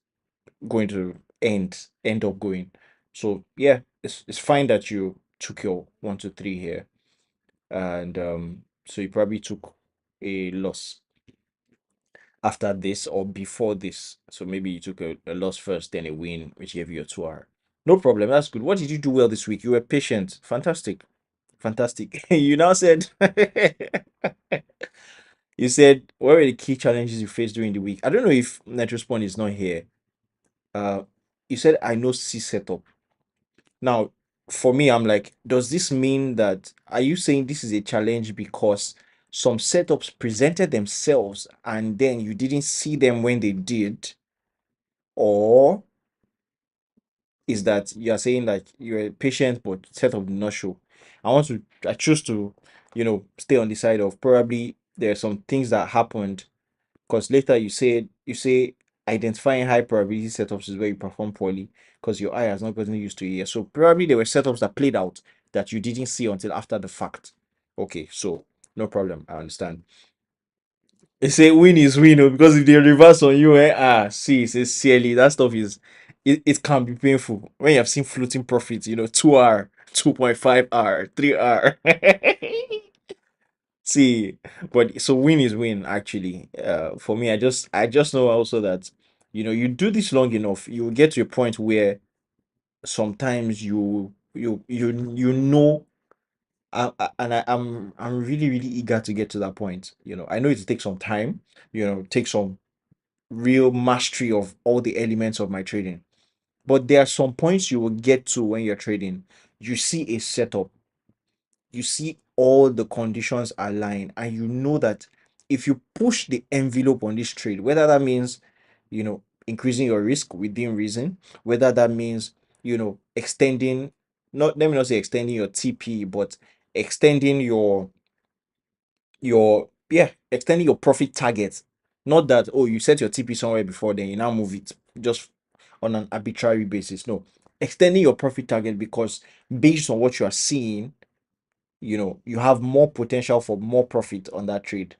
going to end up going. So yeah, it's fine that you took your 1 2 3 here, and so you probably took a loss after this or before this. So maybe you took a loss first, then a win, which gave you a 2R. No problem. That's good. What did you do well this week? You were patient. Fantastic. Fantastic. You now said you said what were the key challenges you faced during the week? I don't know if Netrospawn is not here. Uh you said I know C setup. Now, for me, I'm like, does this mean that are you saying this is a challenge because some setups presented themselves and then you didn't see them when they did? Or is that you're saying like you're patient but setup did not show? I choose to, stay on the side of probably there are some things that happened because later you say identifying high probability setups is where you perform poorly because your eye has not gotten used to it yet. So probably there were setups that played out that you didn't see until after the fact. Okay, so no problem. I understand. They say win is win, oh, because if they reverse on you, see, sincerely, that stuff it can be painful when you have seen floating profits, 2R, 2.5R, 3R. See, but so win is win actually. For me, I just know also that you do this long enough, you will get to a point where sometimes you know I'm really really eager to get to that point. I know it takes some time. Take some real mastery of all the elements of my trading. But there are some points you will get to when you're trading. You see a setup, you see all the conditions align, and you know that if you push the envelope on this trade, whether that means, increasing your risk within reason, whether that means, extending, not let me not say extending your TP, but extending extending your profit target. Not that, oh, you set your TP somewhere before, then you now move it just on an arbitrary basis. No, extending your profit target because based on what you are seeing, you have more potential for more profit on that trade.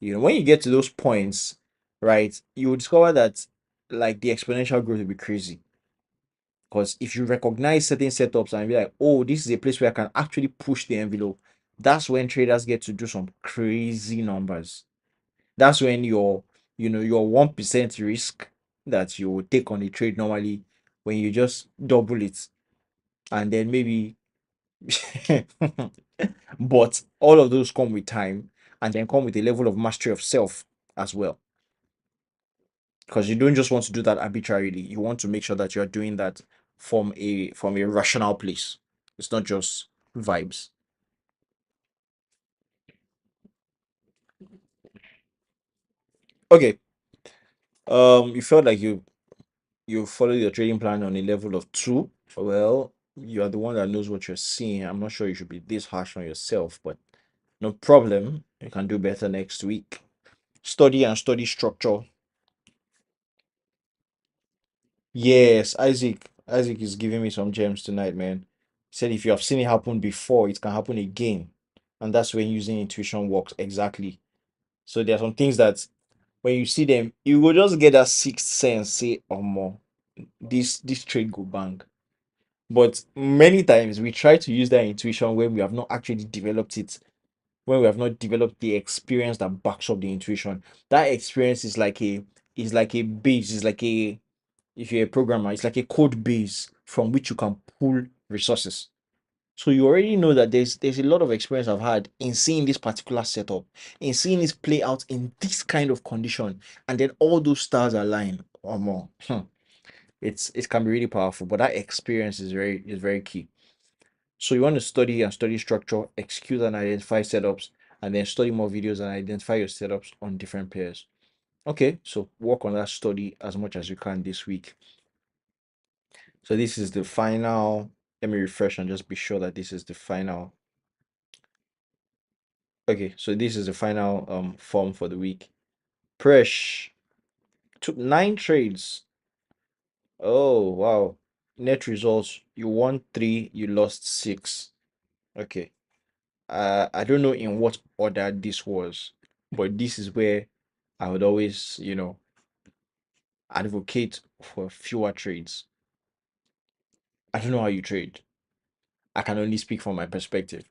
When you get to those points, right, you will discover that like the exponential growth will be crazy. Because if you recognize certain setups and be like, oh, this is a place where I can actually push the envelope, that's when traders get to do some crazy numbers. That's when your 1% risk that you would take on a trade normally, when you just double it, and then maybe but all of those come with time, and then come with a level of mastery of self as well. Because you don't just want to do that arbitrarily. You want to make sure that you're doing that from a rational place. It's not just vibes. Okay. You felt like you follow your trading plan on a level of two. Well, you are the one that knows what you're seeing. I'm not sure you should be this harsh on yourself, but no problem. You can do better next week. Study and study structure. Yes, Isaac. Isaac is giving me some gems tonight, man. He said if you have seen it happen before, it can happen again. And that's when using intuition works exactly. So there are some things that when you see them, you will just get that sixth sense, say, oh more, this trade go bang. But many times we try to use that intuition when we have not actually developed it, when we have not developed the experience that backs up the intuition. That experience is like a base, is like a if you're a programmer, it's like a code base from which you can pull resources. So you already know that there's a lot of experience I've had in seeing this particular setup, in seeing this play out in this kind of condition, and then all those stars align or more. It can be really powerful, but that experience is very key. So you want to study and study structure, execute and identify setups, and then study more videos and identify your setups on different pairs. Okay, so work on that study as much as you can this week. So this is the final. Let me refresh and just be sure that this is the final. Okay, so this is the final form for the week. Presh took 9 trades. Oh wow. Net results, you won 3, you lost 6. Okay. I don't know in what order this was, but this is where I would always, advocate for fewer trades. I don't know how you trade. I can only speak from my perspective.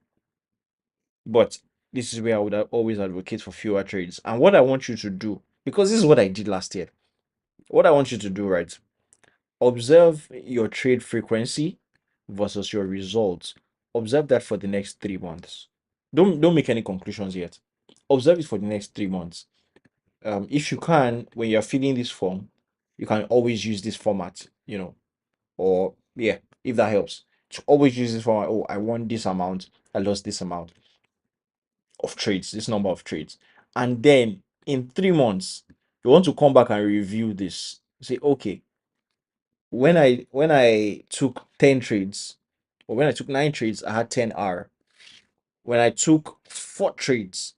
But this is where I would always advocate for fewer trades. And what I want you to do, because this is what I did last year, what I want you to do, right? Observe your trade frequency versus your results. Observe that for the next 3 months. Don't make any conclusions yet. Observe it for the next 3 months. If you can, when you're filling this form, you can always use this format, or yeah, if that helps. To always use this format. Oh, I won this amount, I lost this amount of trades, this number of trades. And then in 3 months, you want to come back and review this. Say, okay, when I took 10 trades, or when I took 9 trades, I had 10R. When I took 4 trades,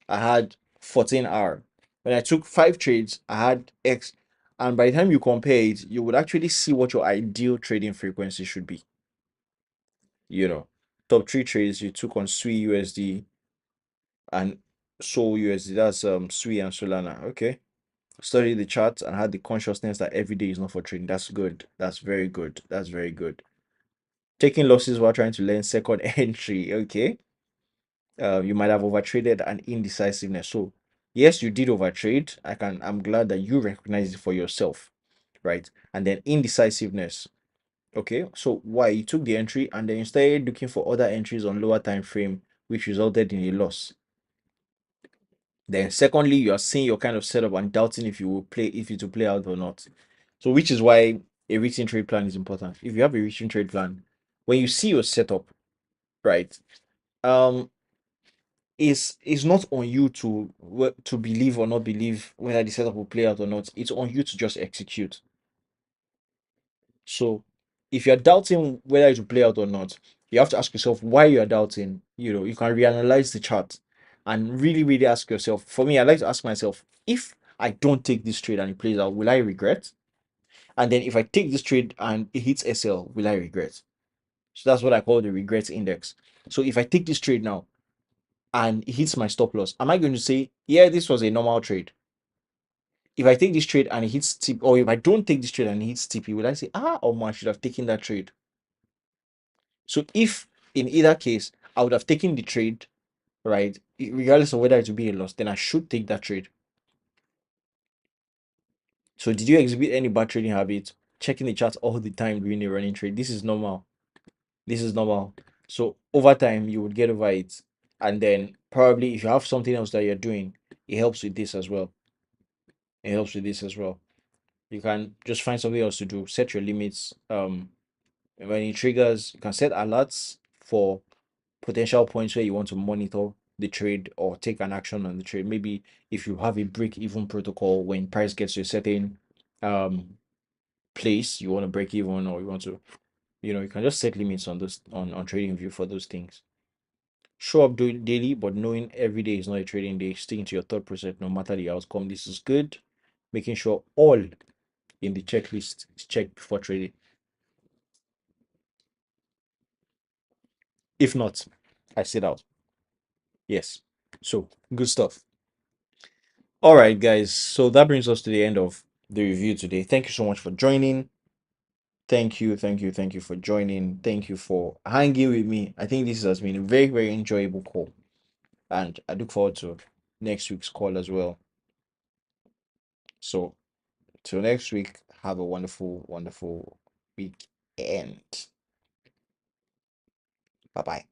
I had 14R. When I took 5 trades, I had X. And by the time you compare it, you would actually see what your ideal trading frequency should be. You know, top 3 trades you took on SWI USD and Sol USD. That's SWI and Solana. Okay. Study the chart and had the consciousness that every day is not for trading. That's good. That's very good. That's very good. Taking losses while trying to learn second entry. Okay. You might have overtraded and indecisiveness. So yes, you did overtrade. I'm glad that you recognize it for yourself, right? And then indecisiveness. Okay, so why you took the entry and then you started looking for other entries on lower time frame, which resulted in a loss. Then secondly, you are seeing your kind of setup and doubting if it will play out or not. So which is why a written trade plan is important. If you have a written trade plan, when you see your setup, right, um, is not on you to believe or not believe whether the setup will play out or not. It's on you to just execute. So if you're doubting whether it will play out or not, you have to ask yourself why you're doubting. You can reanalyze the chart and really, really ask yourself. For me, I like to ask myself, if I don't take this trade and it plays out, will I regret? And then if I take this trade and it hits SL, will I regret? So that's what I call the regret index. So if I take this trade now and it hits my stop loss, am I going to say, yeah, this was a normal trade? If I take this trade and it hits TP, or if I don't take this trade and it hits TP, will I say, oh man, I should have taken that trade? So if in either case I would have taken the trade, right, regardless of whether it would be a loss, then I should take that trade. So did you exhibit any bad trading habits? Checking the charts all the time during a running trade. This is normal. This is normal. So over time you would get over it. And then probably if you have something else that you're doing, it helps with this as well. It helps with this as well. You can just find something else to do. Set your limits. When it triggers, you can set alerts for potential points where you want to monitor the trade or take an action on the trade. Maybe if you have a break even protocol, when price gets to a certain place, you want to break even, or you want to, you can just set limits on this on trading view for those things. Show up doing daily, but knowing every day is not a trading day. Sticking to your thought process no matter the outcome. This is good. Making sure all in the checklist is checked before trading. If not, I sit out. Yes. So good stuff. All right, guys. So that brings us to the end of the review today. Thank you so much for joining. Thank you for joining. Thank you for hanging with me. I think this has been a very, very enjoyable call, and I look forward to next week's call as well. So, till next week, have a wonderful, wonderful weekend. Bye bye.